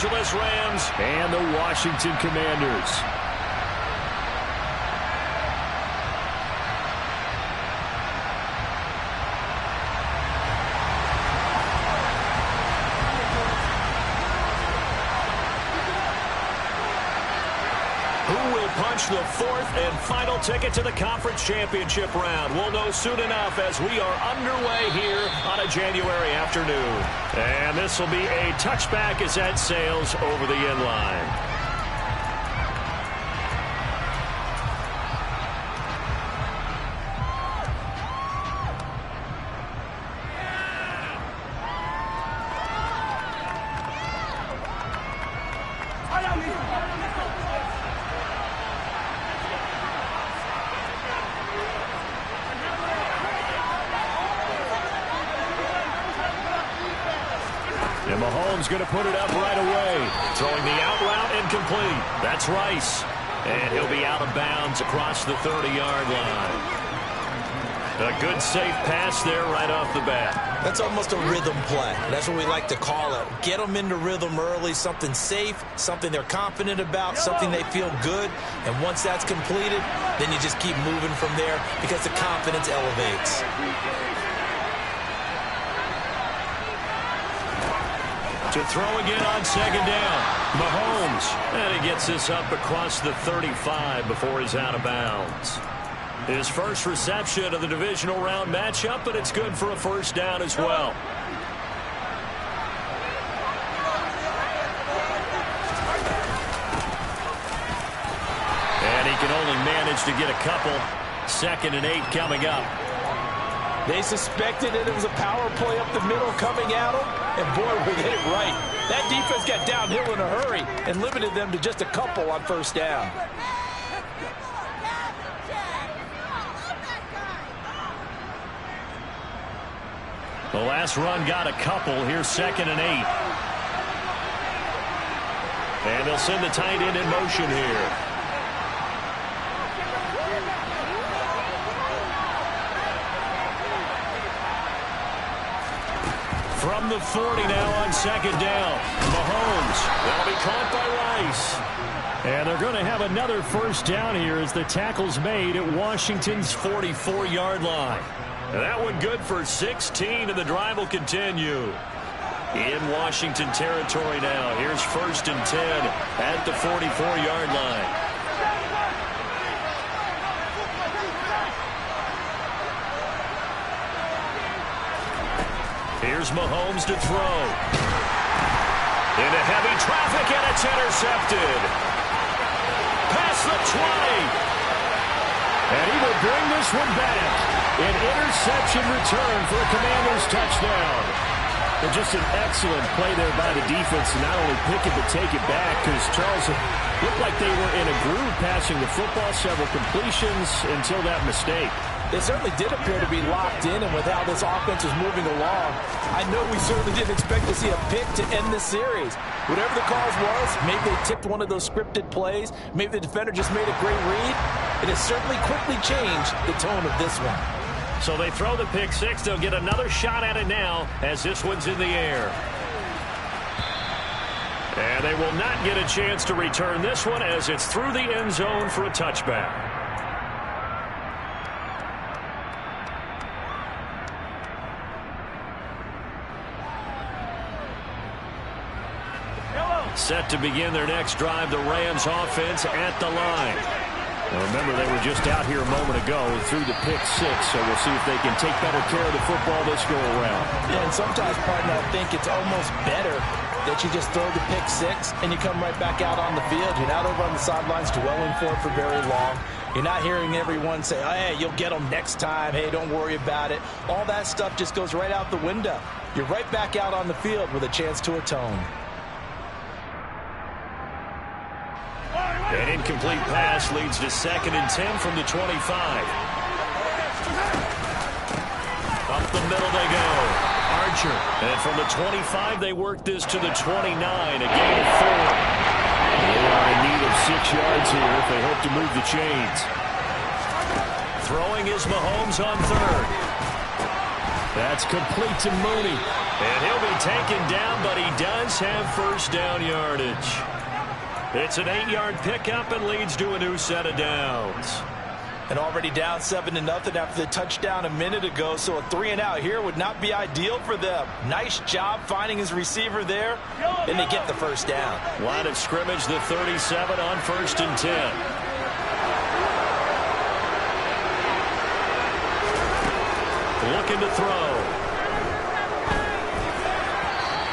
Angeles Rams and the Washington Commanders. Who will punch the fourth and final ticket to the conference championship round? We'll know soon enough as we are underway here on a January afternoon. And this will be a touchback as that sails over the end line. And Mahomes going to put it up right away. Throwing the out route incomplete. That's Rice. And he'll be out of bounds across the 30-yard line. A good safe pass there right off the bat. That's almost a rhythm play. That's what we like to call it. Get them into rhythm early, something safe, something they're confident about, something they feel good. And once that's completed, then you just keep moving from there because the confidence elevates. To throw again on second down. Mahomes. And he gets this up across the 35 before he's out of bounds. His first reception of the divisional round matchup, but it's good for a first down as well. And he can only manage to get a couple. 2nd and 8 coming up. They suspected that it was a power play up the middle coming at them, and boy, were they hit it right. That defense got downhill in a hurry and limited them to just a couple on first down. The last run got a couple. Here's 2nd and 8. And they'll send the tight end in motion here. From the 40 now on second down. Mahomes. That'll be caught by Rice. And they're going to have another first down here as the tackle's made at Washington's 44-yard line. That one good for 16, and the drive will continue. In Washington territory now. Here's 1st and 10 at the 44-yard line. Here's Mahomes to throw. Into heavy traffic, and it's intercepted. Past the 20. And he will bring this one back. An interception return for a Commanders touchdown. And just an excellent play there by the defense to not only pick it but take it back, because Charles, it looked like they were in a groove passing the football, several completions until that mistake. They certainly did appear to be locked in, and with how this offense was moving along, I know we certainly didn't expect to see a pick to end this series. Whatever the cause was, maybe they tipped one of those scripted plays, maybe the defender just made a great read. It has certainly quickly changed the tone of this one. So they throw the pick six. They'll get another shot at it now as this one's in the air. And they will not get a chance to return this one as it's through the end zone for a touchback. Set to begin their next drive, the Rams offense at the line. Now remember, they were just out here a moment ago through the pick six, so we'll see if they can take better care of the football this go around. Yeah, and sometimes, partner, I think it's almost better that you just throw the pick six and you come right back out on the field. You're not over on the sidelines dwelling for it for very long. You're not hearing everyone say, oh, hey, you'll get them next time. Hey, don't worry about it. All that stuff just goes right out the window. You're right back out on the field with a chance to atone. An incomplete pass leads to 2nd and 10 from the 25. Up the middle they go. Archer. And from the 25, they work this to the 29. A gain of 4. They are in need of 6 yards here if they hope to move the chains. Throwing is Mahomes on third. That's complete to Mooney. And he'll be taken down, but he does have first down yardage. It's an 8-yard pickup and leads to a new set of downs. And already down 7-0 after the touchdown a minute ago, so a 3-and-out here would not be ideal for them. Nice job finding his receiver there, and they get the first down. Line of scrimmage, the 37 on 1st and 10. Looking to throw.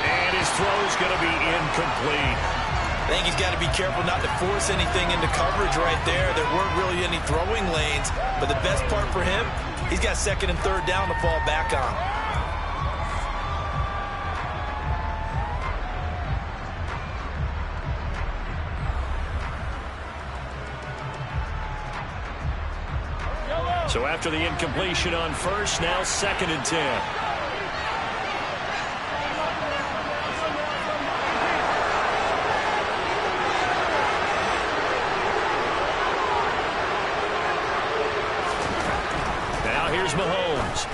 And his throw's going to be incomplete. I think he's got to be careful not to force anything into coverage right there. There weren't really any throwing lanes, but the best part for him, he's got 2nd and 3rd down to fall back on. So after the incompletion on 1st, now 2nd and 10. Here's Mahomes.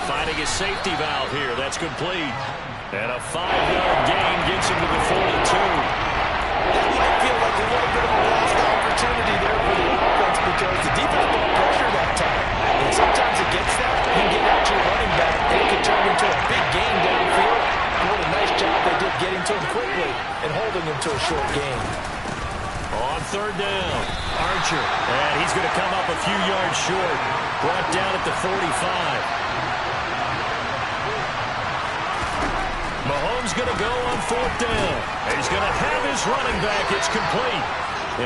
Finding his safety valve here. That's complete. And a 5-yard gain gets him to the 42. That might feel like a little bit of a lost opportunity there for the offense because the defense brought pressure that time. And sometimes it gets that. You can get out to your running back, and it can turn into a big gain downfield. What a nice job they did getting to him quickly and holding him to a short gain. On 3rd down, Archer. And he's going to come up a few yards short. Brought down at the 45. Mahomes going to go on 4th down. He's going to have his running back. It's complete.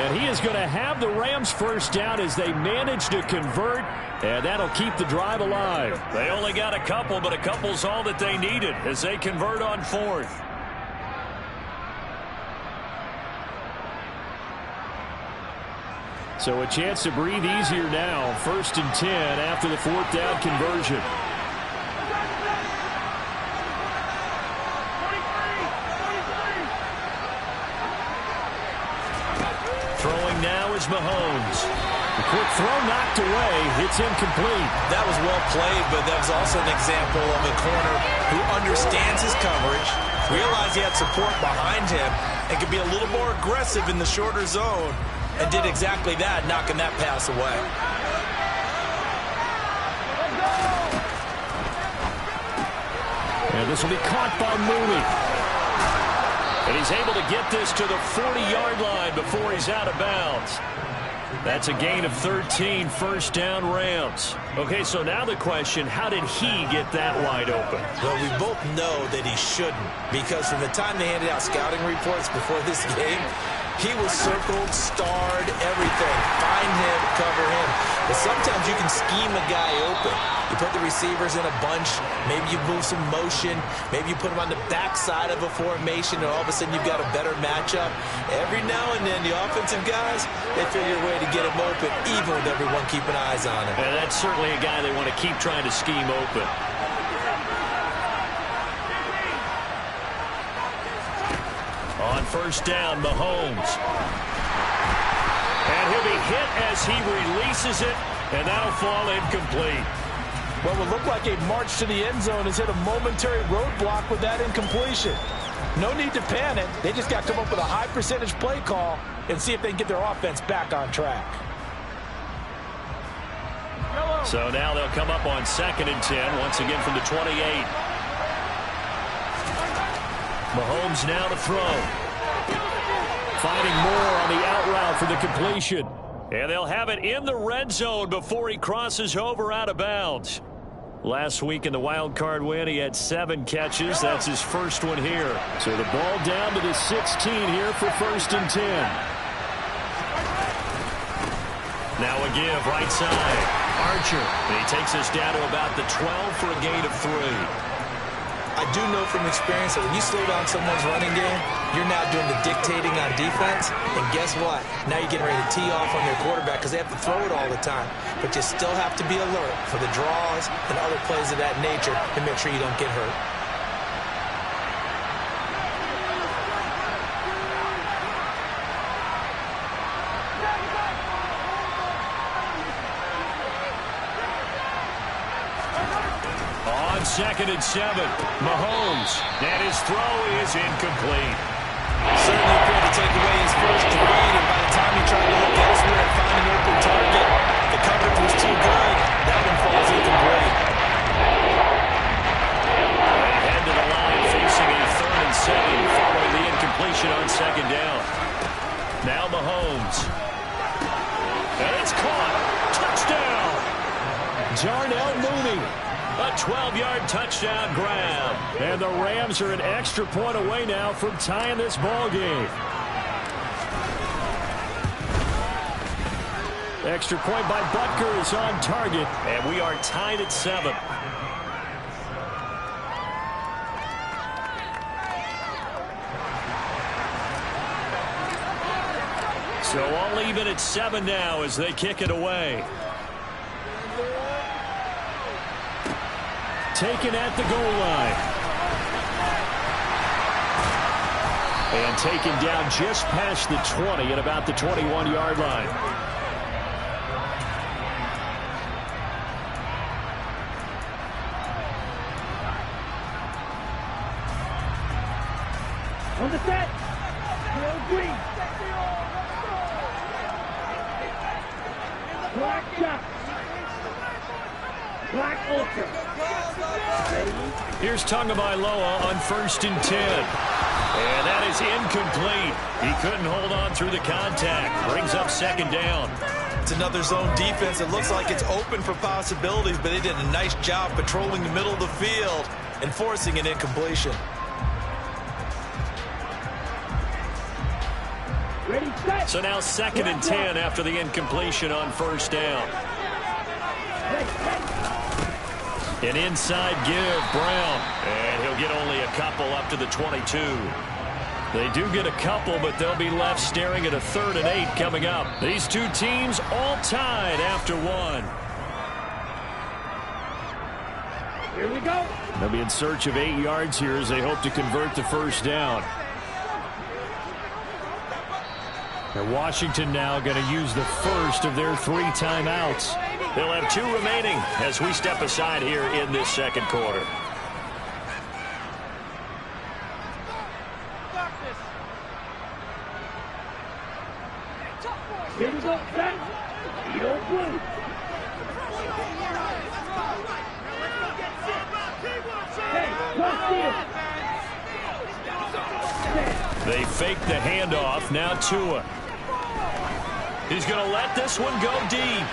And he is going to have the Rams first down as they manage to convert. And that'll keep the drive alive. They only got a couple, but a couple's all that they needed as they convert on 4th. So a chance to breathe easier now. 1st and 10 after the 4th down conversion. Throwing now is Mahomes. The quick throw knocked away. It's incomplete. That was well played, but that was also an example of a corner who understands his coverage, realized he had support behind him, and could be a little more aggressive in the shorter zone. And did exactly that, knocking that pass away. And this will be caught by Mooney. And he's able to get this to the 40-yard line before he's out of bounds. That's a gain of 13, 1st down Rams. Okay, so now the question, how did he get that wide open? Well, we both know that he shouldn't, because from the time they handed out scouting reports before this game, he was circled, starred, everything. Find him, cover him. But sometimes you can scheme a guy open. You put the receivers in a bunch. Maybe you move some motion. Maybe you put them on the backside of a formation, and all of a sudden you've got a better matchup. Every now and then, the offensive guys, they figure a way to get him open, even with everyone keeping eyes on him. And that's certainly a guy they want to keep trying to scheme open. On 1st down, Mahomes. And he'll be hit as he releases it, and that'll fall incomplete. What would look like a march to the end zone has hit a momentary roadblock with that incompletion. No need to panic. They just got to come up with a high percentage play call and see if they can get their offense back on track. So now they'll come up on 2nd and 10, once again from the 28. Mahomes now to throw. Finding more on the out route for the completion. And they'll have it in the red zone before he crosses over out of bounds. Last week in the wild card win, he had 7 catches. That's his first one here. So the ball down to the 16 here for 1st and 10. Now a give right side. Archer. And he takes us down to about the 12 for a gain of 3. I do know from experience that when you slow down someone's running game, you're now doing the dictating on defense. And guess what? Now you're getting ready to tee off on their quarterback because they have to throw it all the time. But you still have to be alert for the draws and other plays of that nature to make sure you don't get hurt. 2nd and 7. Mahomes, and his throw is incomplete. Certainly appeared to take away his first read, and by the time he tried to look elsewhere and find an open target, the coverage was too good. That one falls incomplete. They head to the line facing a 3rd and 7 following the incompletion on 2nd down. Now Mahomes. And it's caught. Touchdown. Darnell Mooney. A 12-yard touchdown grab. And the Rams are an extra point away now from tying this ball game. Extra point by Butker is on target. And we are tied at 7. So all even at 7 now as they kick it away. Taken at the goal line. And taken down just past the 20 at about the 21-yard line. On the set. Green. Black Chuck. Black Ultra. Here's Tagovailoa on 1st and 10. And that is incomplete. He couldn't hold on through the contact. Brings up 2nd down. It's another zone defense. It looks like it's open for possibilities, but they did a nice job patrolling the middle of the field and forcing an incompletion. Ready, set. So now 2nd and 10 after the incompletion on 1st down. An inside give, Brown. And he'll get only a couple up to the 22. They do get a couple, but they'll be left staring at a 3rd and 8 coming up. These two teams all tied after 1. Here we go. They'll be in search of 8 yards here as they hope to convert the 1st down. And Washington now going to use the first of their 3 timeouts. They'll have 2 remaining as we step aside here in this 2nd quarter. Here we go, set. Edo blue. They fake the handoff. Now Tua. He's going to let this one go deep.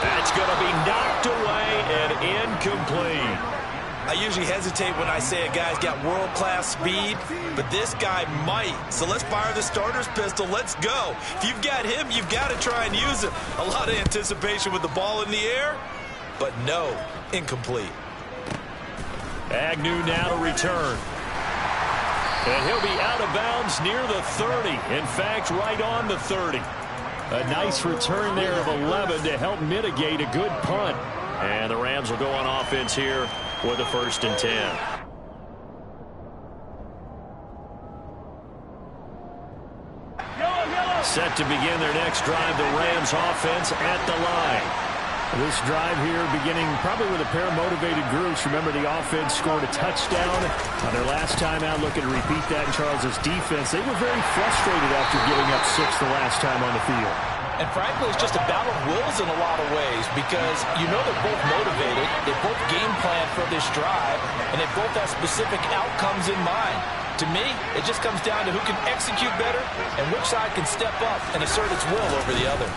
That's going to be knocked away and incomplete. I usually hesitate when I say a guy's got world-class speed, but this guy might. So let's fire the starter's pistol. Let's go. If you've got him, you've got to try and use him. A lot of anticipation with the ball in the air, but no, incomplete. Agnew now to return. And he'll be out of bounds near the 30. In fact, right on the 30. A nice return there of 11 to help mitigate a good punt. And the Rams will go on offense here with a 1st and 10. Set to begin their next drive, the Rams offense at the line. This drive here beginning probably with a pair of motivated groups. Remember, the offense scored a touchdown on their last time out. Looking to repeat that in Charles's defense. They were very frustrated after giving up 6 the last time on the field. And frankly, it's just a battle of wills in a lot of ways because you know they're both motivated, they both game plan for this drive, and they both have specific outcomes in mind. To me, it just comes down to who can execute better and which side can step up and assert its will over the other.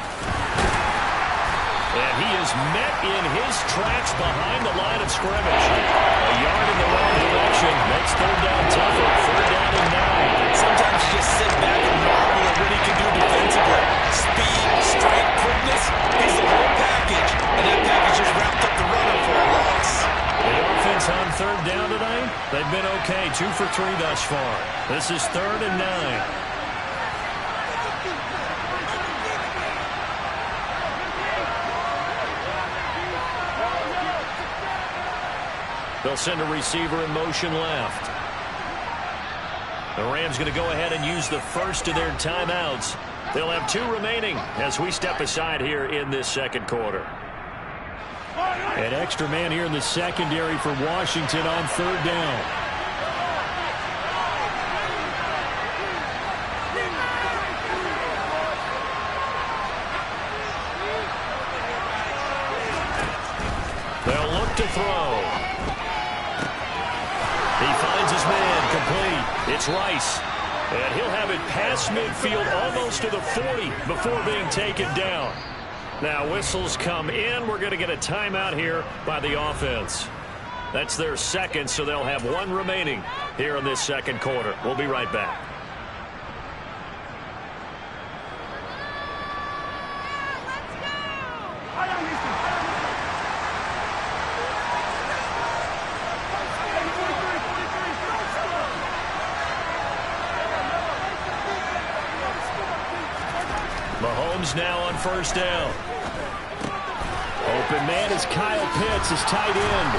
And he is met in his tracks behind the line of scrimmage. A yard in the wrong direction. Makes 3rd down tougher. 3rd down and 9. Sometimes you just sit back and marvel at what he can do defensively. Speed, strength, quickness, he's the whole package. And that package just wrapped up the runner for a loss. The offense on 3rd down tonight, they've been okay. 2 for 3 thus far. This is 3rd and 9. They'll send a receiver in motion left. The Rams going to go ahead and use the first of their timeouts. They'll have 2 remaining as we step aside here in this 2nd quarter. An extra man here in the secondary for Washington on third down. They'll look to throw. He finds his man complete. It's Rice. And he'll have it past midfield almost to the 40 before being taken down. Now whistles come in. We're going to get a timeout here by the offense. That's their second, so they'll have one remaining here in this second quarter. We'll be right back. Mahomes now on first down. Open man is Kyle Pitts, his tight end.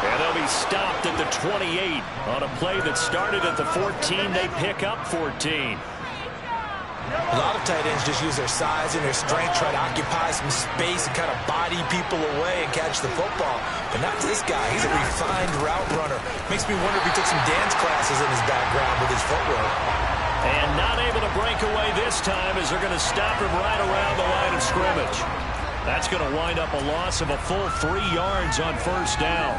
And they'll be stopped at the 28 on a play that started at the 14. They pick up 14. A lot of tight ends just use their size and their strength, try to occupy some space and kind of body people away and catch the football. But not this guy. He's a refined route runner. Makes me wonder if he took some dance classes in his background with his footwork. And not able to break away this time as they're going to stop him right around the line of scrimmage. That's going to wind up a loss of a full 3 yards on first down.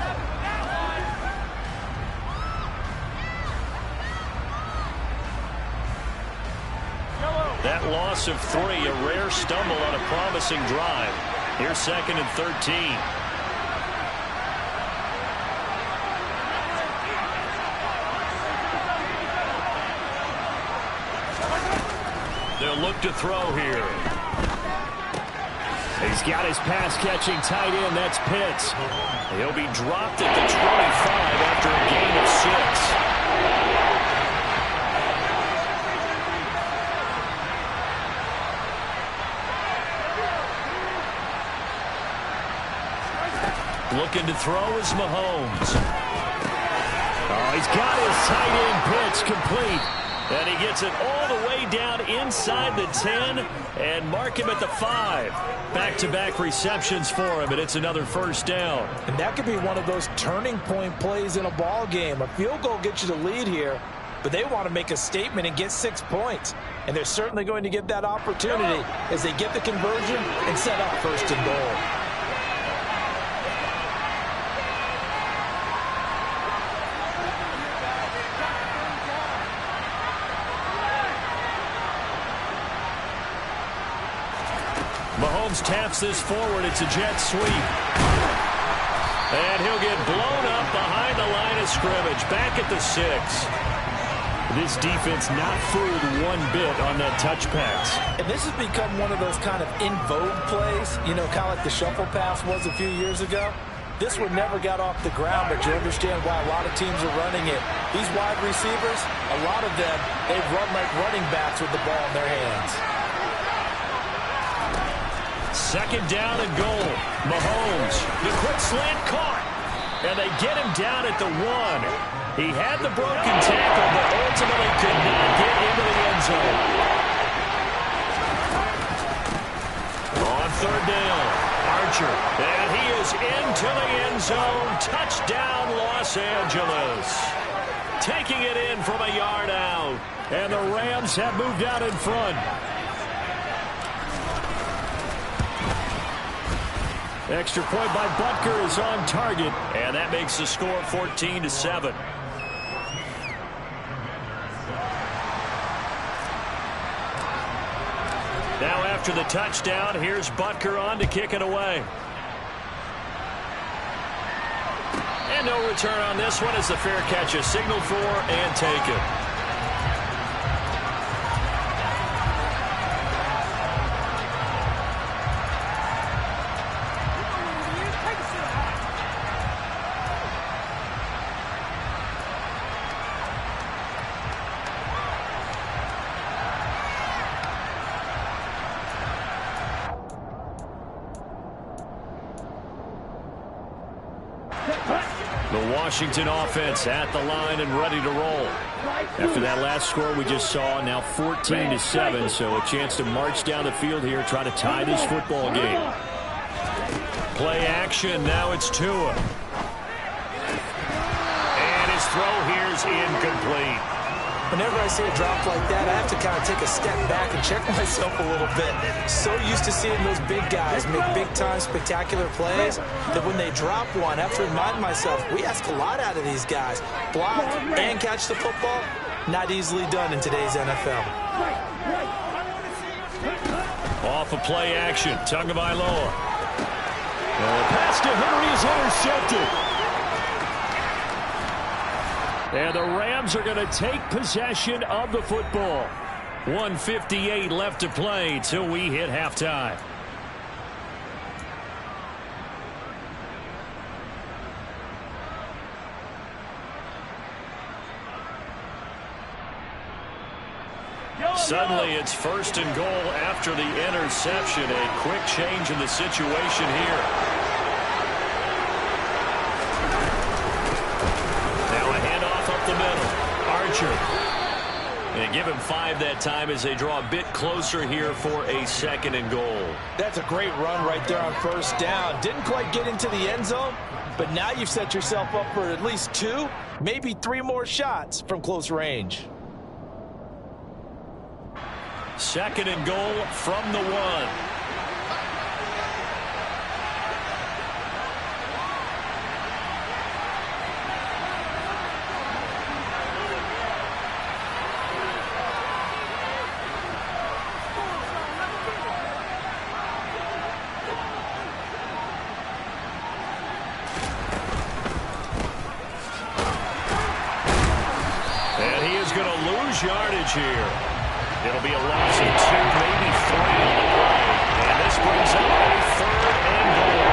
That loss of 3, a rare stumble on a promising drive. Here's second and 13. They'll look to throw here. He's got his pass-catching tight end. That's Pitts. He'll be dropped at the 25 after a gain of 6. Looking to throw is Mahomes. Oh, he's got his tight end Pitts complete. And he gets it all the way down inside the 10 and mark him at the 5. Back-to-back receptions for him, and it's another first down. And that could be one of those turning point plays in a ball game. A field goal gets you the lead here, but they want to make a statement and get 6 points. And they're certainly going to get that opportunity as they get the conversion and set up first and goal. Mahomes taps this forward. It's a jet sweep. And he'll get blown up behind the line of scrimmage. Back at the 6. This defense not fooled one bit on that touch pass. And this has become one of those kind of in vogue plays, you know, kind of like the shuffle pass was a few years ago. This one never got off the ground, but you understand why a lot of teams are running it. These wide receivers, a lot of them, they've run like running backs with the ball in their hands. Second down and goal. Mahomes, the quick slant caught. And they get him down at the 1. He had the broken tackle, but ultimately could not get into the end zone. On third down, Archer. And he is into the end zone. Touchdown, Los Angeles. Taking it in from a yard out. And the Rams have moved out in front. Extra point by Butker is on target, and that makes the score 14-7. Now after the touchdown, here's Butker on to kick it away. And no return on this one as the fair catch is signaled for and taken. The Washington offense at the line and ready to roll. After that last score we just saw, now 14-7, so a chance to march down the field here, try to tie this football game. Play action. Now it's Tua. And his throw here is incomplete. Whenever I see a drop like that, I have to kind of take a step back and check myself a little bit. So used to seeing those big guys make big-time spectacular plays that when they drop one, I have to remind myself, we ask a lot out of these guys. Block and catch the football, not easily done in today's NFL. Off of play action, Tagovailoa. The pass to Henry is intercepted. And the Rams are going to take possession of the football. 1:58 left to play till we hit halftime. Suddenly it's 1st and goal after the interception. A quick change in the situation here. The middle. Archer. And give him 5 that time as they draw a bit closer here for a 2nd and goal. That's a great run right there on 1st down. Didn't quite get into the end zone, but now you've set yourself up for at least 2, maybe 3 more shots from close range. 2nd and goal from the 1. Yardage here. It'll be a loss of 2, maybe 3 on the play. And this brings up a 3rd and goal.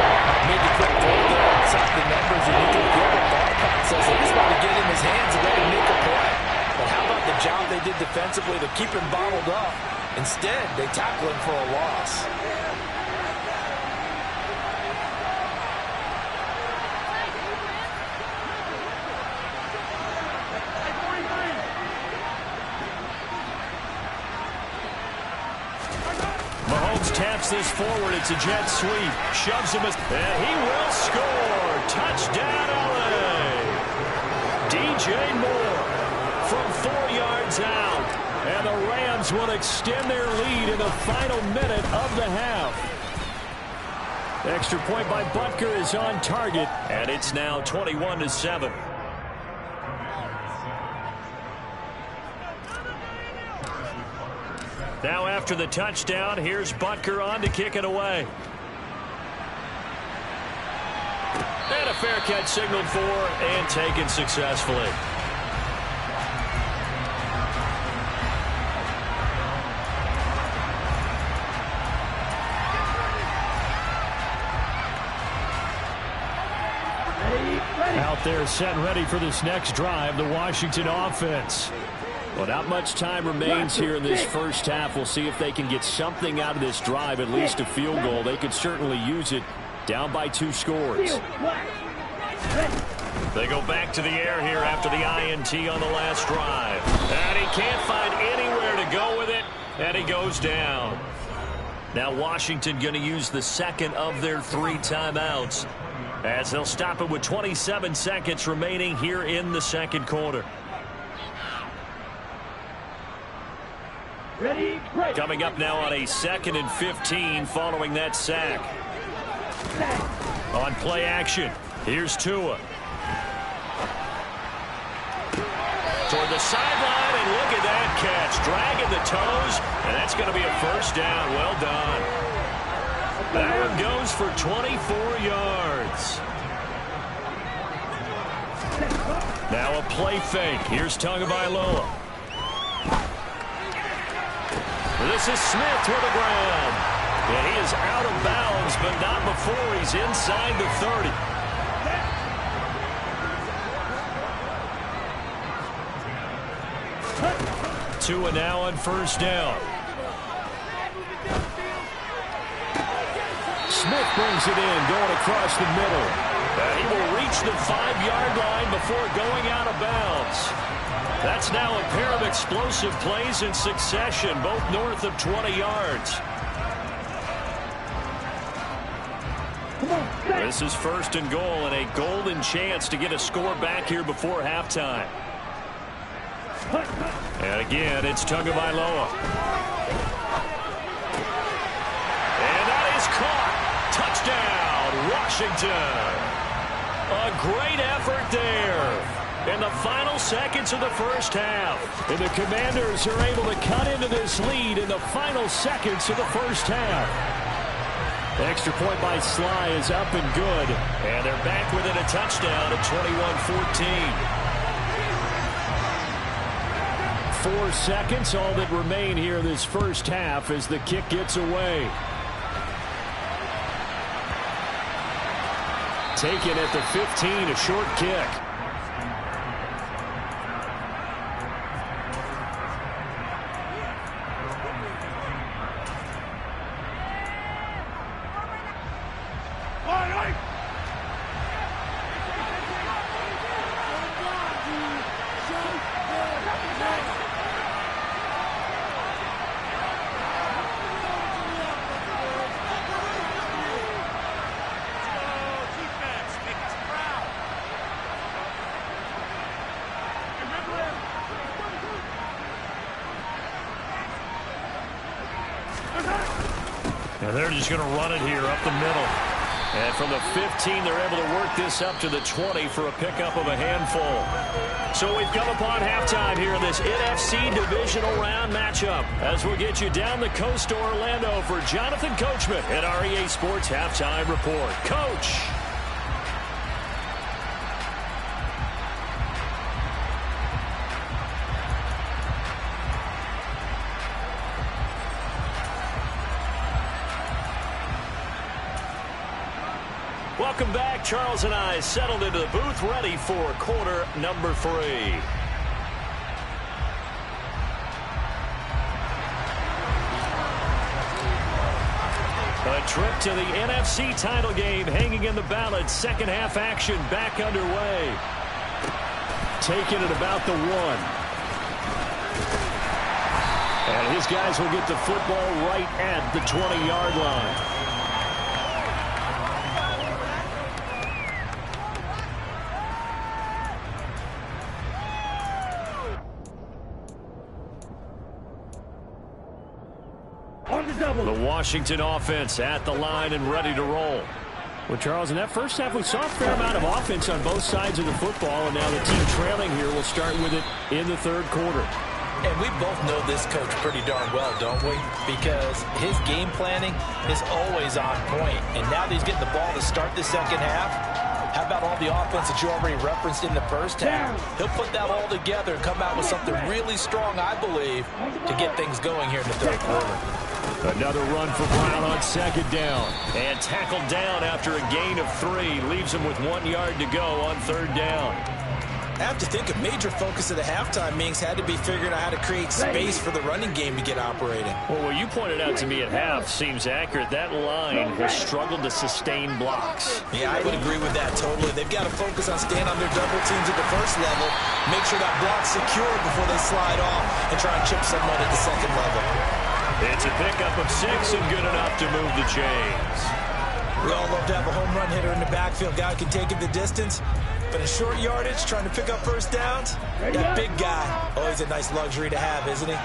Made the quick throw there inside the numbers, and you can feel the thought process. They just want to get in his hands and let him make a play. But how about the job they did defensively to keep him bottled up? Instead, they tackle him for a loss. Taps this forward. It's a jet sweep. Shoves him. And he will score. Touchdown, LA. DJ Moore from 4 yards out. And the Rams will extend their lead in the final minute of the half. Extra point by Butker is on target. And it's now 21-7. Now after the touchdown, here's Butker on to kick it away. And a fair catch signaled for and taken successfully. Out there set and ready for this next drive, the Washington offense. Well, not much time remains here in this first half. We'll see if they can get something out of this drive, at least a field goal. They could certainly use it, down by 2 scores. They go back to the air here after the INT on the last drive. And he can't find anywhere to go with it, and he goes down. Now Washington going to use the 2nd of their 3 timeouts, as they'll stop it with 27 seconds remaining here in the 2nd quarter. Ready, break. Coming up now on a 2nd and 15 following that sack. On play action, here's Tua. Toward the sideline, and look at that catch. Dragging the toes, and that's going to be a 1st down. Well done. That one goes for 24 yards. Now a play fake. Here's Tagovailoa. This is Smith with the ground. And he is out of bounds, but not before he's inside the 30. Tua now on 1st down. Smith brings it in, going across the middle. He will reach the 5-yard line before going out of bounds. That's now a pair of explosive plays in succession, both north of 20 yards. Come on. This is 1st and goal and a golden chance to get a score back here before halftime. And again, it's Tagovailoa. And that is caught. Touchdown, Washington. A great effort there in the final seconds of the first half. And the Commanders are able to cut into this lead in the final seconds of the first half. The extra point by Sly is up and good. And they're back within a touchdown at 21-14. 4 seconds, all that remain here in this first half as the kick gets away. Taken at the 15, a short kick. And they're just going to run it here up the middle. And from the 15, they're able to work this up to the 20 for a pickup of a handful. So we've come upon halftime here in this NFC divisional round matchup. As we'll get you down the coast to Orlando for Jonathan Coachman at our EA Sports Halftime Report. Coach. Welcome back. Charles and I settled into the booth, ready for quarter number 3. A trip to the NFC title game hanging in the balance. Second half action back underway. Taken at about the 1. And his guys will get the football right at the 20-yard line. The Washington offense at the line and ready to roll. Well, Charles, in that first half, we saw a fair amount of offense on both sides of the football, and now the team trailing here will start with it in the third quarter. And we both know this coach pretty darn well, don't we? Because his game planning is always on point. And now that he's getting the ball to start the second half, how about all the offense that you already referenced in the first half? He'll put that all together and come out with something really strong, I believe, to get things going here in the third quarter. Another run for Brown on second down. And tackled down after a gain of 3. Leaves him with 1 yard to go on third down. I have to think a major focus of the halftime meetings had to be figuring out how to create space for the running game to get operating. Well, what you pointed out to me at half seems accurate. That line has struggled to sustain blocks. Yeah, I would agree with that totally. They've got to focus on staying on their double teams at the first level, make sure that block's secure before they slide off and try and chip someone at the second level. It's a pickup of 6 and good enough to move the chains. We all love to have a home run hitter in the backfield. Guy can take it the distance. But in short yardage, trying to pick up first downs, that big guy, always a nice luxury to have, isn't he?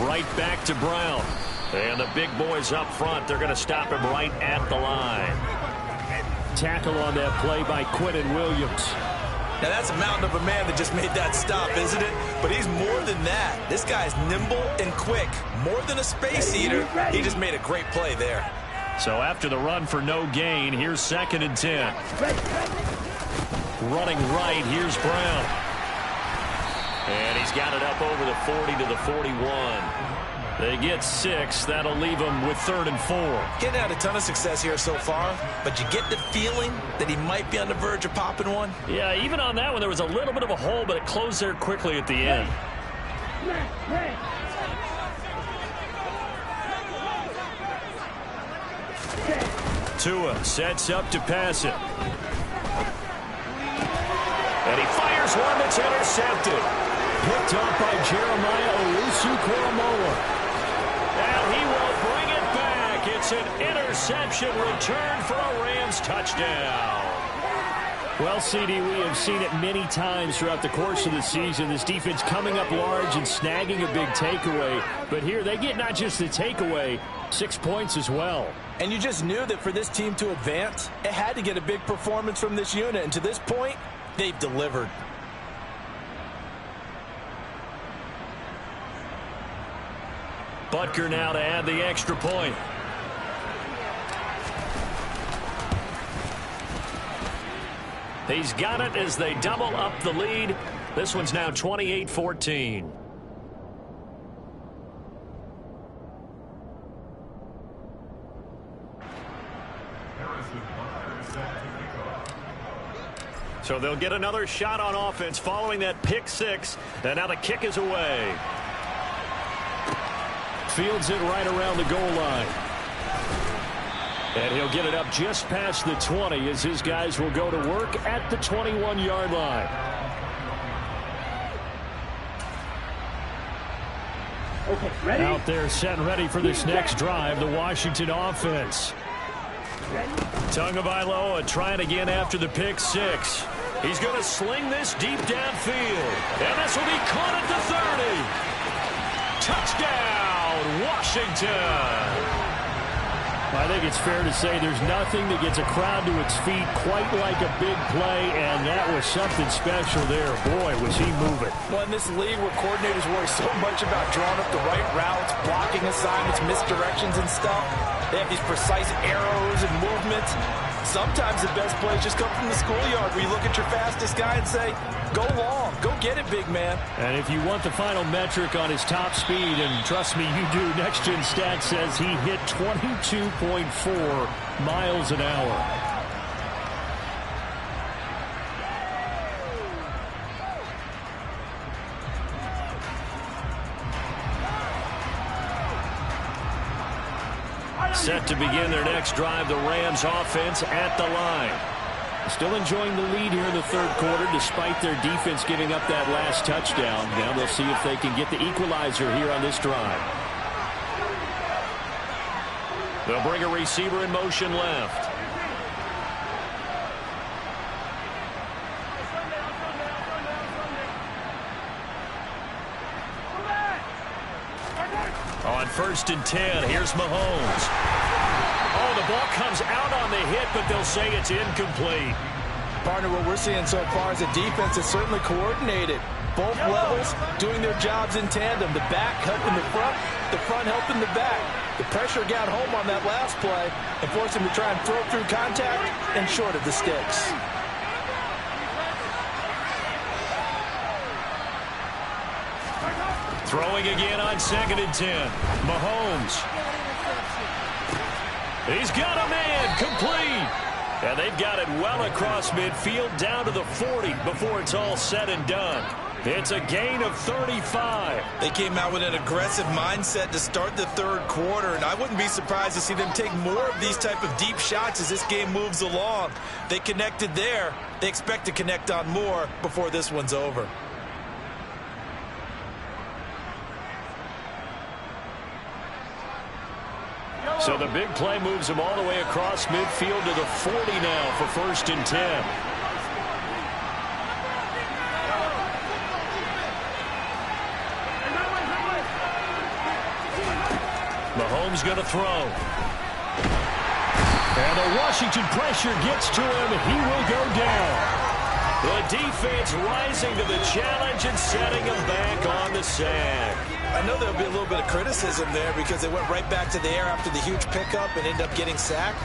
Right back to Brown. And the big boys up front, they're going to stop him right at the line. Tackle on that play by Quinnen Williams. Now, that's a mountain of a man that just made that stop, isn't it? But he's more than that. This guy's nimble and quick. More than a space eater, he just made a great play there. So after the run for no gain, here's 2nd and 10. Running right, here's Brown. And he's got it up over the 40 to the 41. They get 6. That'll leave them with 3rd and 4. Getting had a ton of success here so far, but you get the feeling that he might be on the verge of popping one. Yeah, even on that one, there was a little bit of a hole, but it closed there quickly at the end. Tua sets up to pass it. And he fires one that's intercepted. Picked up by Jeremiah Owusu-Koramoah. And he will bring it back. It's It's an interception returned for a Rams touchdown. Well, CD, we have seen it many times throughout the course of the season. This defense coming up large and snagging a big takeaway. But here they get not just the takeaway, 6 points as well. And you just knew that for this team to advance, it had to get a big performance from this unit. And to this point, they've delivered. Butker now to add the extra point. He's got it as they double up the lead. This one's now 28-14. So they'll get another shot on offense following that pick six. And now the kick is away. Fields it right around the goal line. And he'll get it up just past the 20 as his guys will go to work at the 21-yard line. Okay, ready? Out there set and ready for this next drive, the Washington offense. Tagovailoa trying again after the pick six. He's going to sling this deep downfield. And this will be caught at the 30. Touchdown, Washington. I think it's fair to say there's nothing that gets a crowd to its feet quite like a big play, and that was something special there. Boy, was he moving. Well, in this league where coordinators worry so much about drawing up the right routes, blocking assignments, misdirections and stuff, they have these precise arrows and movements. Sometimes the best plays just come from the schoolyard where you look at your fastest guy and say, go long, go get it, big man. And if you want the final metric on his top speed, and trust me, you do, Next Gen Stats says he hit 22.4 miles an hour. Set to begin their next drive, the Rams offense at the line. Still enjoying the lead here in the third quarter despite their defense giving up that last touchdown. Now they'll see if they can get the equalizer here on this drive. They'll bring a receiver in motion left. On 1st and 10, here's Mahomes. Oh, the ball comes out on the hit, but they'll say it's incomplete. Partner, what we're seeing so far is a defense that's certainly coordinated. Both levels doing their jobs in tandem. The back helping the front helping the back. The pressure got home on that last play and forced him to try and throw through contact and short of the sticks. Throwing again on 2nd and 10. Mahomes. He's got a man, complete. And they've got it well across midfield down to the 40 before it's all said and done. It's a gain of 35. They came out with an aggressive mindset to start the third quarter, and I wouldn't be surprised to see them take more of these type of deep shots as this game moves along. They connected there. They expect to connect on more before this one's over. So the big play moves him all the way across midfield to the 40 now for 1st and 10. Mahomes going to throw. And the Washington pressure gets to him. He will go down. The defense rising to the challenge and setting him back on the sack. I know there'll be a little bit of criticism there because they went right back to the air after the huge pickup and ended up getting sacked.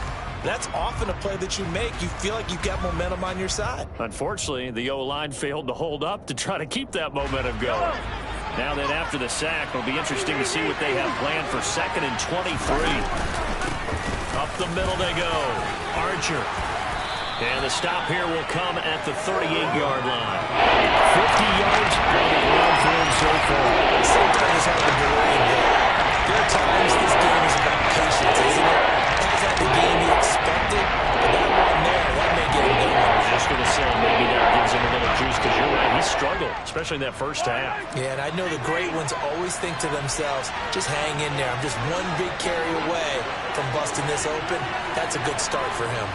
That's often a play that you make. You feel like you've got momentum on your side. Unfortunately, the O-line failed to hold up to try to keep that momentum going. Now then, after the sack, it'll be interesting to see what they have planned for 2nd and 23. Up the middle they go. Archer. And the stop here will come at the 38-yard line. 50 yards on the ground for him so far. Sometimes it's hard to believe that. There are times this game is about patience, isn't it? It's not the game you expected, but that one there, that may get him going. I was just going to say, maybe that gives him a little juice because you're right. He struggled, especially in that first half. Yeah, and I know the great ones always think to themselves, just hang in there. I'm just one big carry away from busting this open. That's a good start for him.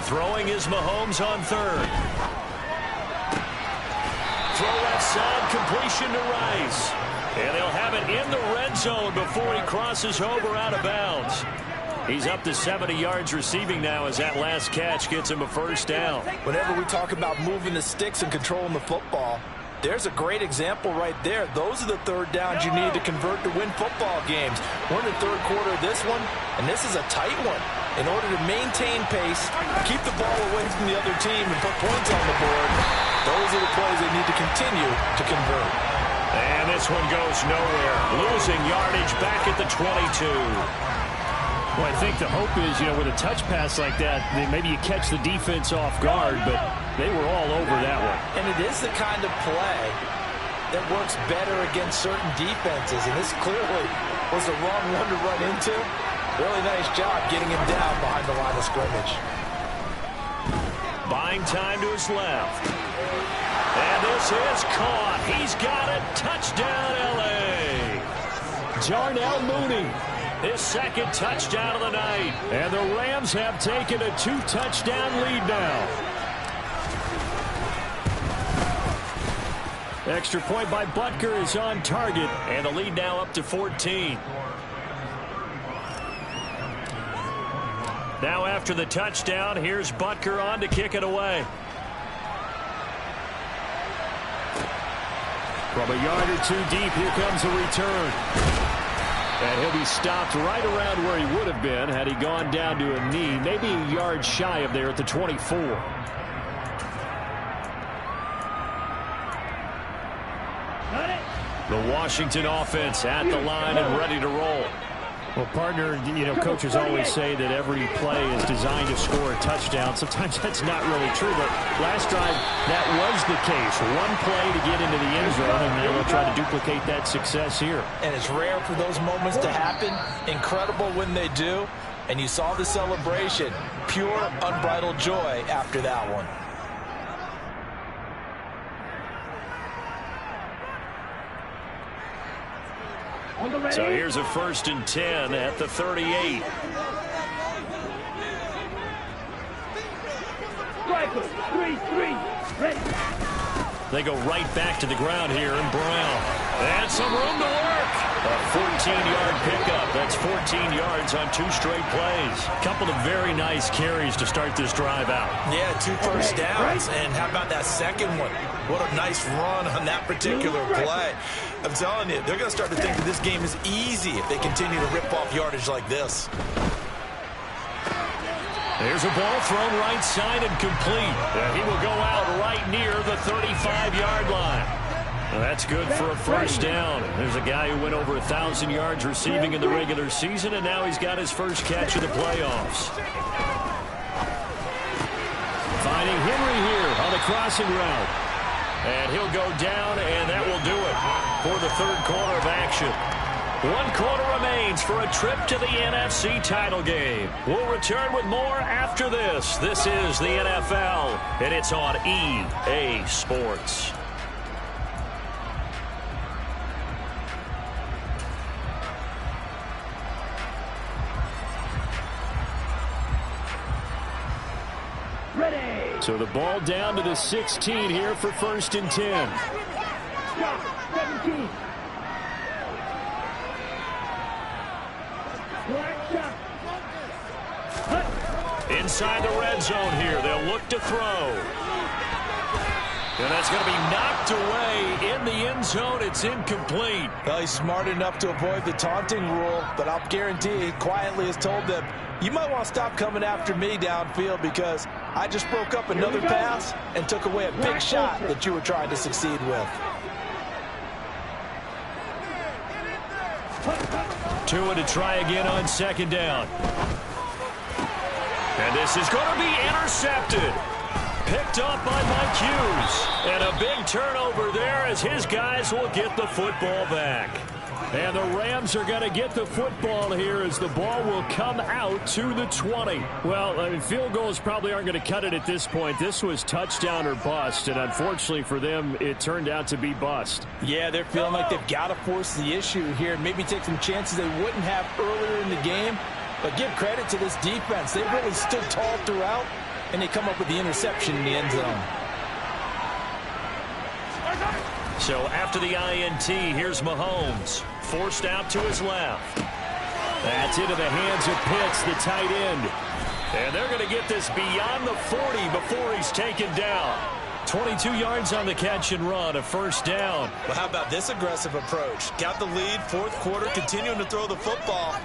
Throwing is Mahomes on third. Throw left side, completion to Rice. And they'll have it in the red zone before he crosses over out of bounds. He's up to 70 yards receiving now as that last catch gets him a first down. Whenever we talk about moving the sticks and controlling the football, there's a great example right there. Those are the third downs you need to convert to win football games. We're in the third quarter of this one, and this is a tight one. In order to maintain pace, keep the ball away from the other team, and put points on the board, those are the plays they need to continue to convert. And this one goes nowhere. Losing yardage back at the 22. Well, I think the hope is, with a touch pass like that, maybe you catch the defense off guard, but they were all over that one. And it is the kind of play that works better against certain defenses, and this clearly was the wrong one to run into. Really nice job getting him down behind the line of scrimmage. Buying time to his left. And this is caught. He's got it. Touchdown, L.A. Darnell Mooney. His second touchdown of the night. And the Rams have taken a 2-touchdown lead now. Extra point by Butker is on target. And the lead now up to 14. Now after the touchdown, here's Butker on to kick it away. From a yard or two deep, here comes a return. And he'll be stopped right around where he would have been had he gone down to a knee, maybe a yard shy of there at the 24. The Washington offense at the line and ready to roll. Well, partner, coaches always say that every play is designed to score a touchdown. Sometimes that's not really true, but last drive, that was the case. One play to get into the end zone, and they'll try to duplicate that success here. And it's rare for those moments to happen. Incredible when they do. And you saw the celebration. Pure, unbridled joy after that one. So here's a 1st and 10 at the 38. They go right back to the ground here, and Brown. And some room to work. A 14-yard pickup. That's 14 yards on 2 straight plays. Couple of very nice carries to start this drive out. Yeah, 2 first downs. And how about that second one? What a nice run on that particular play. I'm telling you, they're going to start to think that this game is easy if they continue to rip off yardage like this. There's a ball thrown right side and complete. And he will go out right near the 35-yard line. Well, that's good for a first down. There's a guy who went over 1,000 yards receiving in the regular season, and now he's got his first catch of the playoffs. Finding Henry here on the crossing route. And he'll go down, and that will do it for the third quarter of action. 1 quarter remains for a trip to the NFC title game. We'll return with more after this. This is the NFL, and it's on EA Sports. So the ball down to the 16 here for 1st and 10. 17. Inside the red zone here, they'll look to throw. And that's going to be knocked away in the end zone. It's incomplete. Well, he's smart enough to avoid the taunting rule, but I'll guarantee he quietly has told them, you might want to stop coming after me downfield because I just broke up another pass and took away a big shot that you were trying to succeed with. Tua to try again on 2nd down. And this is going to be intercepted. Picked up by Mike Hughes. And a big turnover there as his guys will get the football back. And the Rams are going to get the football here as the ball will come out to the 20. Well, I mean, field goals probably aren't going to cut it at this point. This was touchdown or bust, and unfortunately for them, it turned out to be bust. Yeah, they're feeling like they've got to force the issue here and maybe take some chances they wouldn't have earlier in the game. But give credit to this defense. They've really stood tall throughout, and they come up with the interception in the end zone. So after the INT, here's Mahomes. Forced out to his left. That's into the hands of Pitts, the tight end. And they're going to get this beyond the 40 before he's taken down. 22 yards on the catch and run, a first down. Well, how about this aggressive approach? Got the lead, fourth quarter, continuing to throw the football.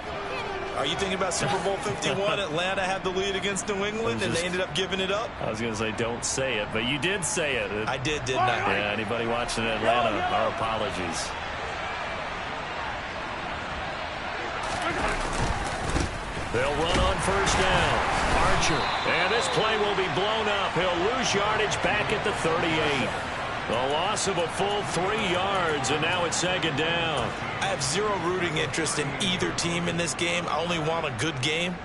Are you thinking about Super Bowl 51? Atlanta had the lead against New England, and they ended up giving it up? I was going to say don't say it, but you did say it. I did, didn't I? Yeah, anybody watching Atlanta, our apologies. They'll run on first down. Archer. And this play will be blown up. He'll lose yardage back at the 38. The loss of a full 3 yards, and now it's second down. I have zero rooting interest in either team in this game. I only want a good game.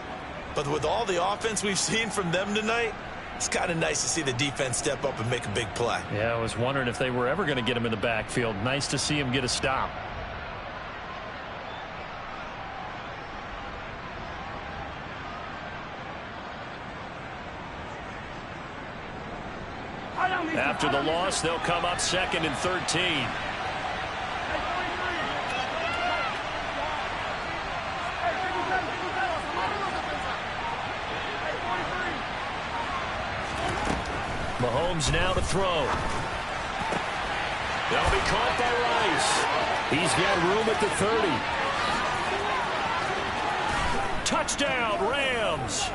But with all the offense we've seen from them tonight, it's kind of nice to see the defense step up and make a big play. Yeah, I was wondering if they were ever going to get him in the backfield. Nice to see him get a stop. After the loss, they'll come up second and 13. Mahomes now to throw. That'll be caught by Rice. He's got room at the 30. Touchdown, Rams.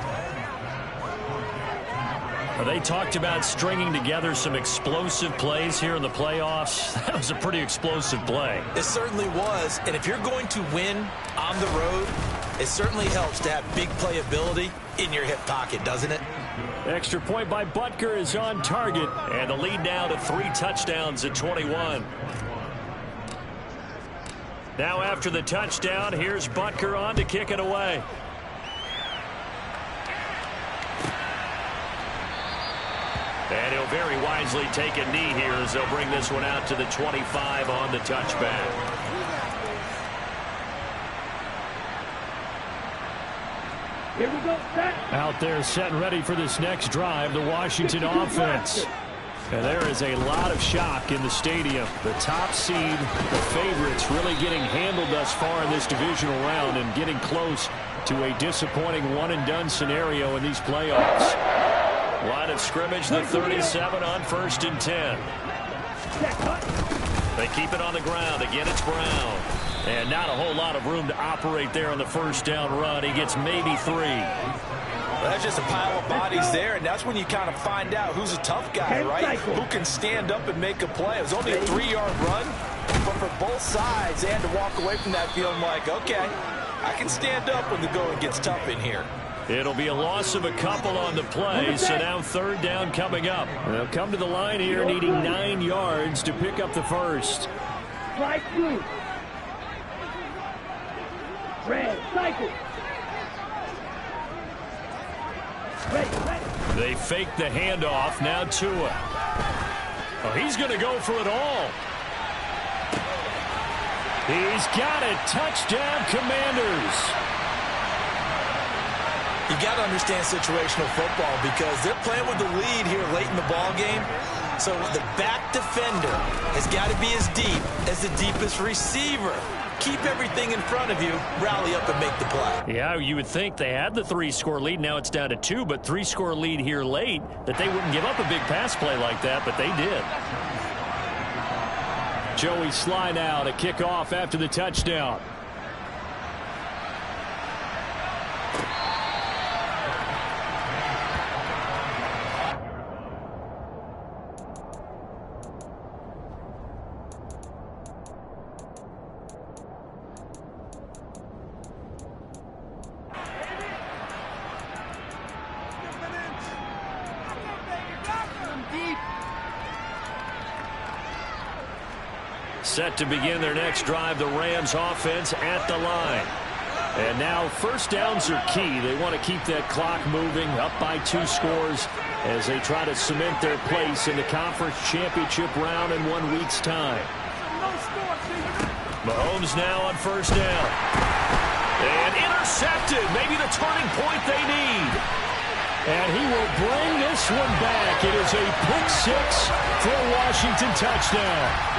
They talked about stringing together some explosive plays here in the playoffs. That was a pretty explosive play. It certainly was. And if you're going to win on the road, it certainly helps to have big playability in your hip pocket, doesn't it? Extra point by Butker is on target. And the lead now to 3 touchdowns at 21. Now after the touchdown, here's Butker on to kick it away. And he'll very wisely take a knee here as they'll bring this one out to the 25 on the touchback. Here we go, set. Out there set and ready for this next drive, the Washington offense. And there is a lot of shock in the stadium. The top seed, the favorites, really getting handled thus far in this divisional round and getting close to a disappointing one-and-done scenario in these playoffs. Line of scrimmage, the 37 on 1st and 10. They keep it on the ground. Again, it's Brown. And not a whole lot of room to operate there on the first down run. He gets maybe 3. Well, that's just a pile of bodies there, and that's when you kind of find out who's a tough guy, right? Who can stand up and make a play. It was only a 3-yard run, but for both sides, they had to walk away from that feeling like, okay, I can stand up when the going gets tough in here. It'll be a loss of a couple on the play, so now 3rd down coming up. They'll come to the line here needing 9 yards to pick up the first. Strike 2. Red, cycle. Ready. They fake the handoff. Now Tua. Oh, he's going to go for it all. He's got it. Touchdown, Commanders. You got to understand situational football because they're playing with the lead here late in the ball game. So the back defender has got to be as deep as the deepest receiver. Keep everything in front of you, rally up and make the play. Yeah, you would think they had the 3-score lead. Now it's down to 2, but 3-score lead here late, that they wouldn't give up a big pass play like that, but they did. Joey Sly now to kick off after the touchdown. Set to begin their next drive, the Rams offense at the line. And now first downs are key. They want to keep that clock moving, up by 2 scores as they try to cement their place in the conference championship round in 1 week's time. Mahomes now on first down. And intercepted. Maybe the turning point they need. And he will bring this one back. It is a pick-6 for a Washington touchdown.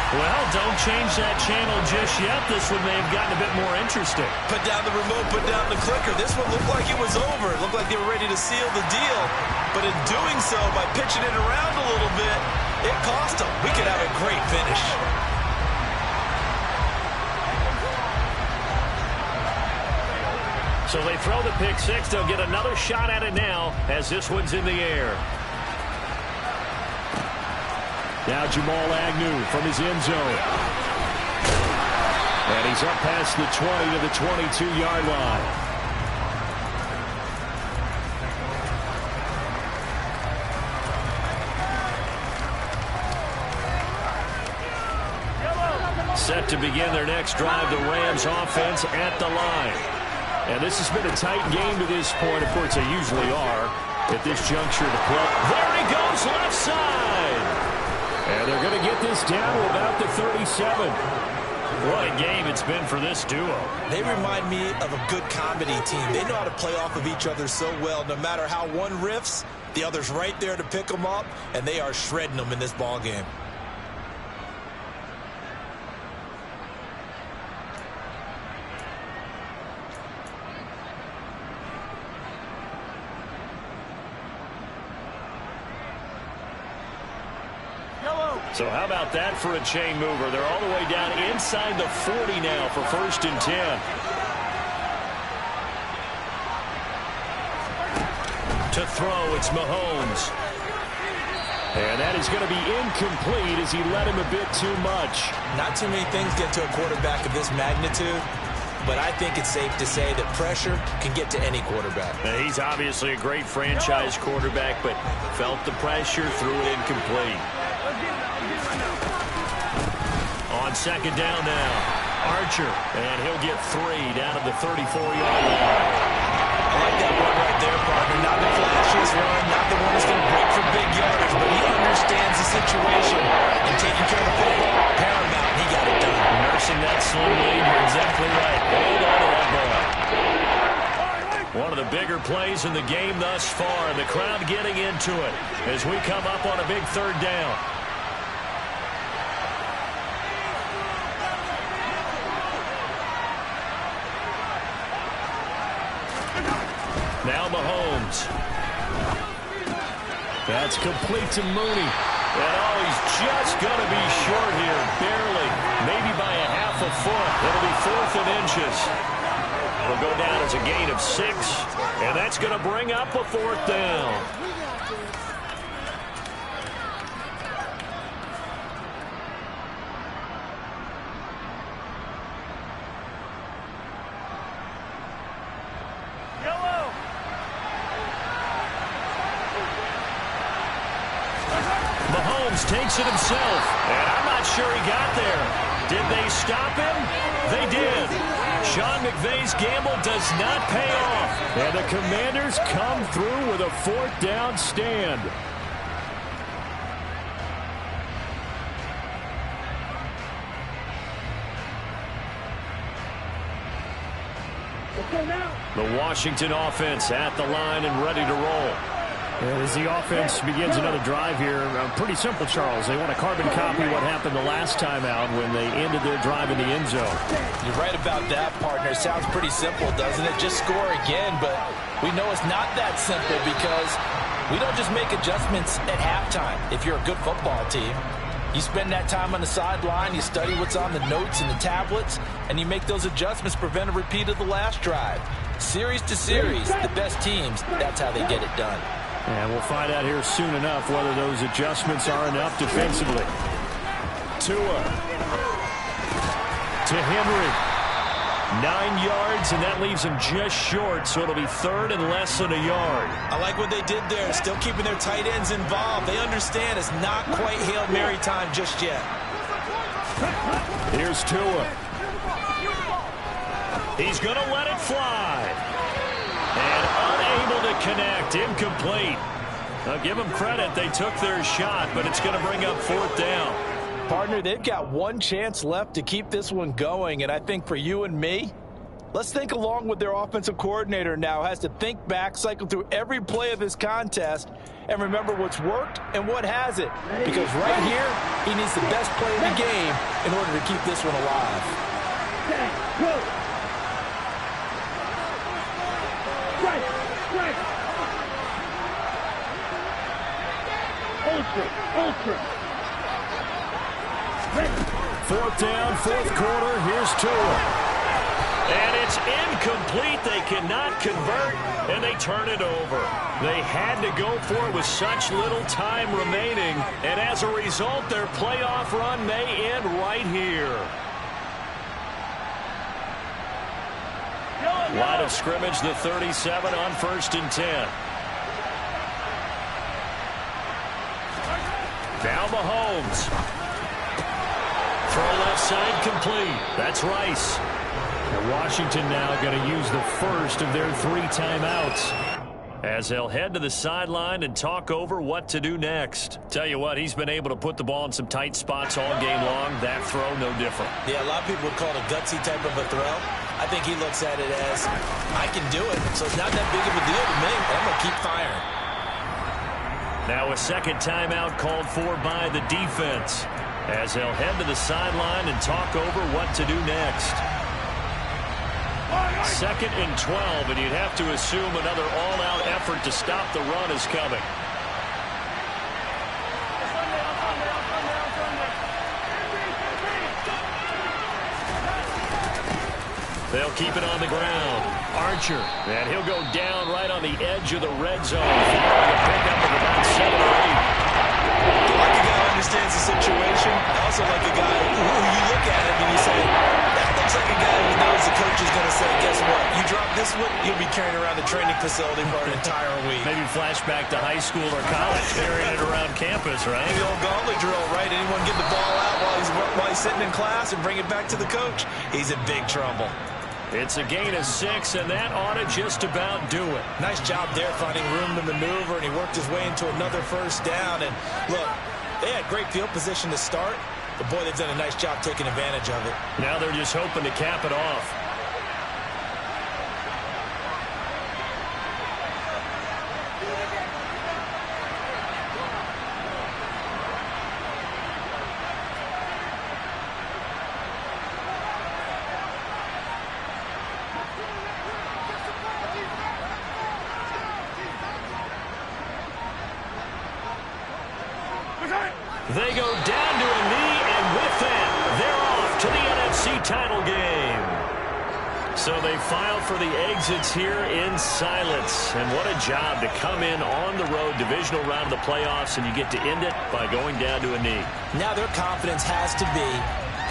Well, don't change that channel just yet. This one may have gotten a bit more interesting. Put down the remote, put down the clicker. This one looked like it was over. It looked like they were ready to seal the deal. But in doing so, by pitching it around a little bit, it cost them. We could have a great finish. So they throw the pick-6. They'll get another shot at it now as this one's in the air. Now JBall Agnew from his end zone. And he's up past the 20 to the 22-yard line. Set to begin their next drive, the Rams offense at the line. And this has been a tight game to this point. Of course, they usually are at this juncture to play. There he goes, left side. And they're going to get this down to about the 37. What a game it's been for this duo. They remind me of a good comedy team. They know how to play off of each other so well. No matter how one riffs, the other's right there to pick them up, and they are shredding them in this ball game. So how about that for a chain mover? They're all the way down inside the 40 now for 1st and 10. To throw, it's Mahomes. And that is going to be incomplete as he led him a bit too much. Not too many things get to a quarterback of this magnitude, but I think it's safe to say that pressure can get to any quarterback. Now, he's obviously a great franchise quarterback, but felt the pressure, threw it incomplete. On second down now, Archer, and he'll get 3 down at the 34-yard line. I like that run right there, partner. Not the flashiest run, not the one that's going to break for big yardage, but he understands the situation and taking care of the football. Paramount, he got it done. Nursing that slim lead, you're exactly right. Hold on to that ball. One of the bigger plays in the game thus far, and the crowd getting into it as we come up on a big 3rd down. Now Mahomes. That's complete to Mooney. And oh, he's just going to be short here, barely, maybe by a half a foot. It'll be 4th and inches. It'll go down as a gain of 6, and that's going to bring up a 4th down. Takes it himself, and I'm not sure he got there. Did they stop him? They did. Sean McVay's gamble does not pay off, and the Commanders come through with a 4th down stand. The Washington offense at the line and ready to roll. And as the offense begins another drive here, pretty simple, Charles. They want to carbon copy what happened the last time out when they ended their drive in the end zone. You're right about that, partner. It sounds pretty simple, doesn't it? Just score again, but we know it's not that simple because we don't just make adjustments at halftime. If you're a good football team, you spend that time on the sideline, you study what's on the notes and the tablets, and you make those adjustments to prevent a repeat of the last drive. Series to series, the best teams, that's how they get it done. And we'll find out here soon enough whether those adjustments are enough defensively. Tua to Henry. 9 yards, and that leaves them just short, so it'll be 3rd and less than a yard. I like what they did there, still keeping their tight ends involved. They understand it's not quite Hail Mary time just yet. Here's Tua. He's going to let it fly. And unable to connect, incomplete. Now give them credit, they took their shot, but it's going to bring up 4th down. Partner, they've got one chance left to keep this one going, and I think for you and me, let's think along with their offensive coordinator now. Has to think back, cycle through every play of this contest, and remember what's worked and what hasn't. Because right here, he needs the best play in the game in order to keep this one alive. Ultra. 4th down, 4th quarter. Here's Tua. And it's incomplete. They cannot convert, and they turn it over. They had to go for it with such little time remaining, and as a result, their playoff run may end right here. Line of scrimmage, the 37 on 1st and 10. Now Mahomes. Throw left side complete. That's Rice. And Washington now going to use the first of their 3 timeouts, as they'll head to the sideline and talk over what to do next. Tell you what, he's been able to put the ball in some tight spots all game long. That throw, no different. Yeah, a lot of people would call it a gutsy type of a throw. I think he looks at it as, I can do it, so it's not that big of a deal to me, but I'm going to keep firing. Now a second timeout called for by the defense, as they'll head to the sideline and talk over what to do next. 2nd and 12, and you'd have to assume another all-out effort to stop the run is coming. They'll keep it on the ground. Archer, and he'll go down right on the edge of the red zone. Following a pickup of about 7 or 8. I like a guy who understands the situation. I also like a guy who you look at him and you say, that looks like a guy who knows the coach is going to say, guess what? You drop this one, you'll be carrying around the training facility for an entire week. Maybe flashback to high school or college, carrying it around campus, right? Maybe the old gauntlet drill, right? Anyone get the ball out while he's sitting in class and bring it back to the coach? He's in big trouble. It's a gain of 6, and that ought to just about do it. Nice job there finding room to maneuver, and he worked his way into another first down. And look, they had great field position to start, but boy, they've done a nice job taking advantage of it. Now they're just hoping to cap it off. They go down to a knee, and with that, they're off to the NFC title game. So they file for the exits here in silence. And what a job to come in on the road, divisional round of the playoffs, and you get to end it by going down to a knee. Now their confidence has to be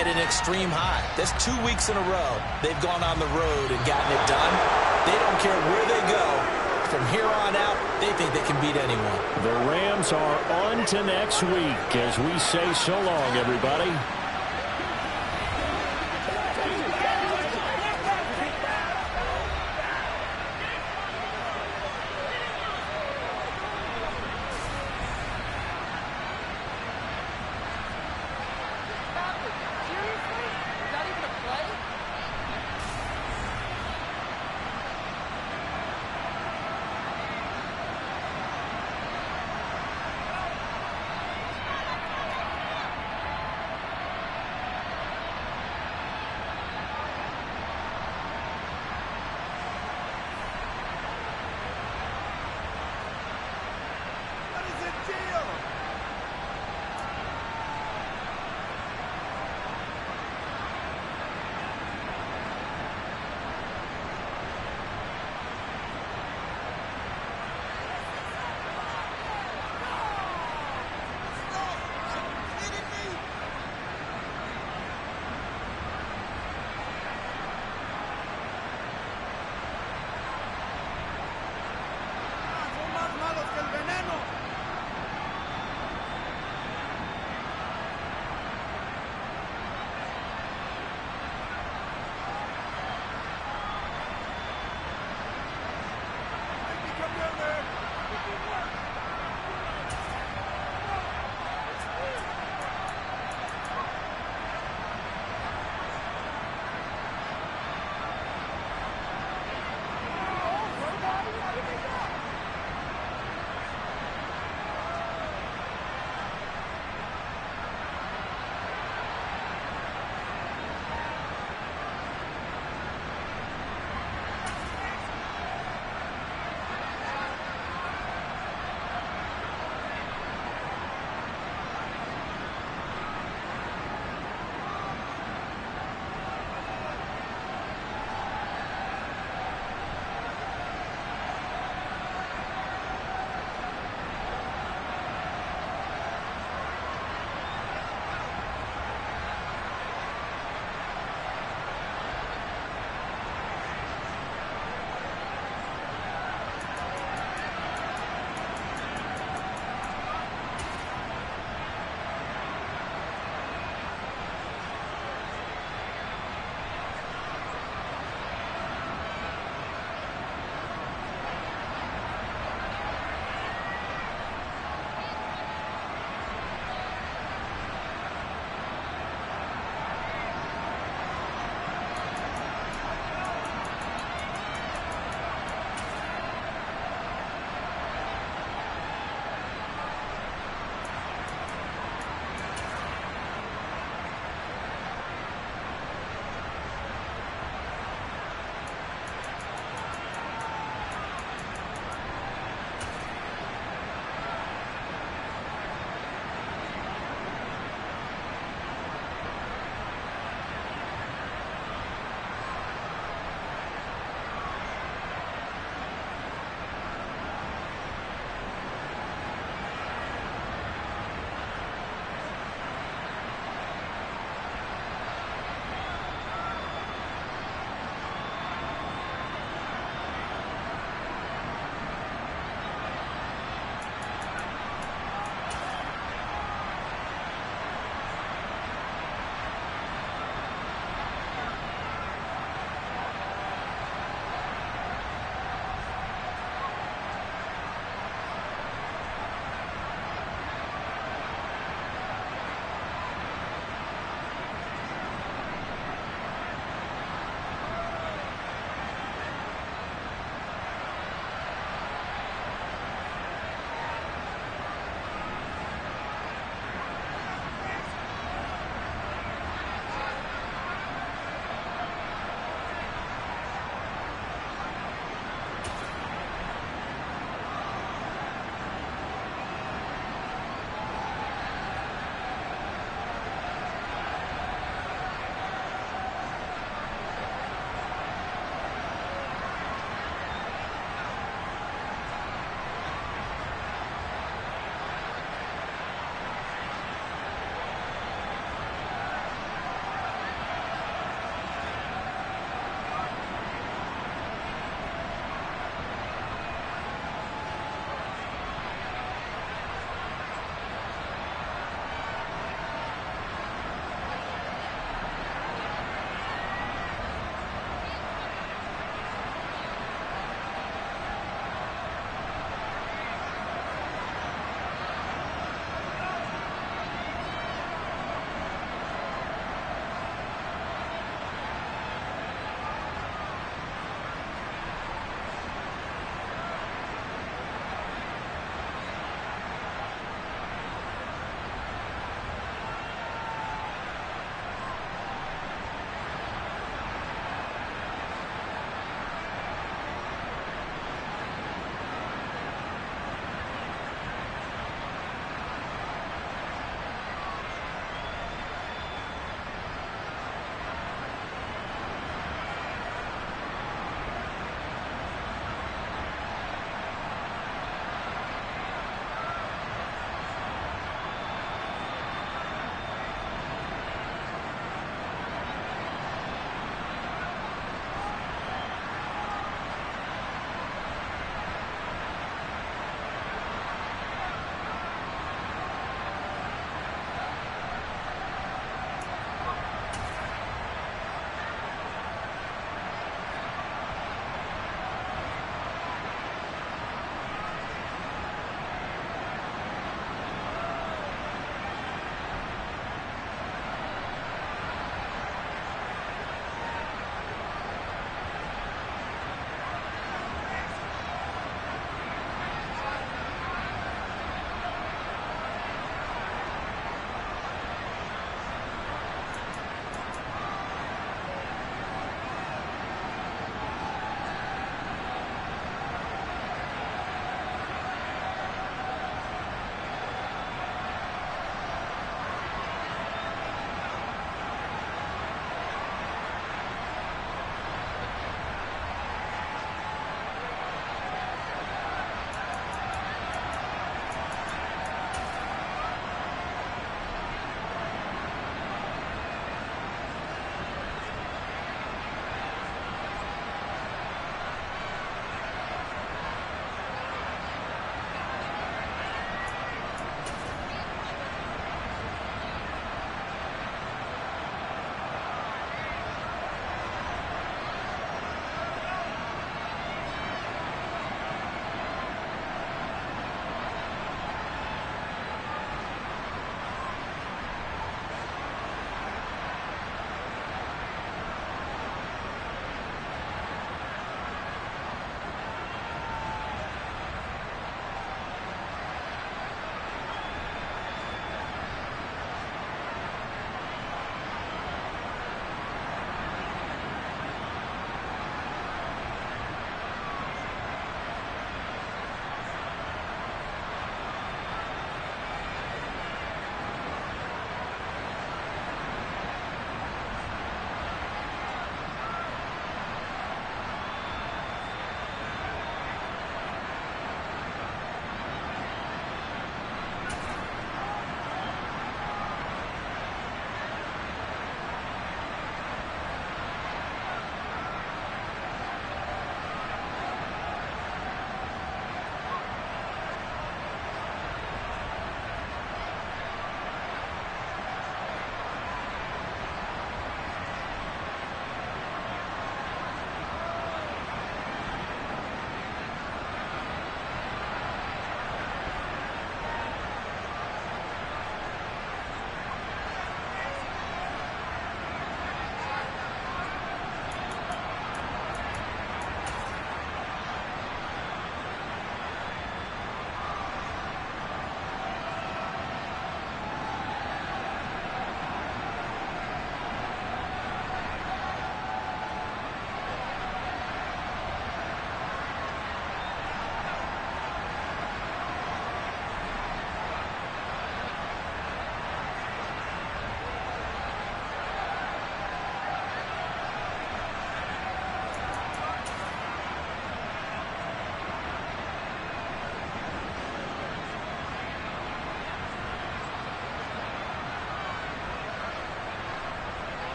at an extreme high. That's 2 weeks in a row they've gone on the road and gotten it done. They don't care where they go. From here on out, they think they can beat anyone. The Rams are on to next week as we say so long, everybody.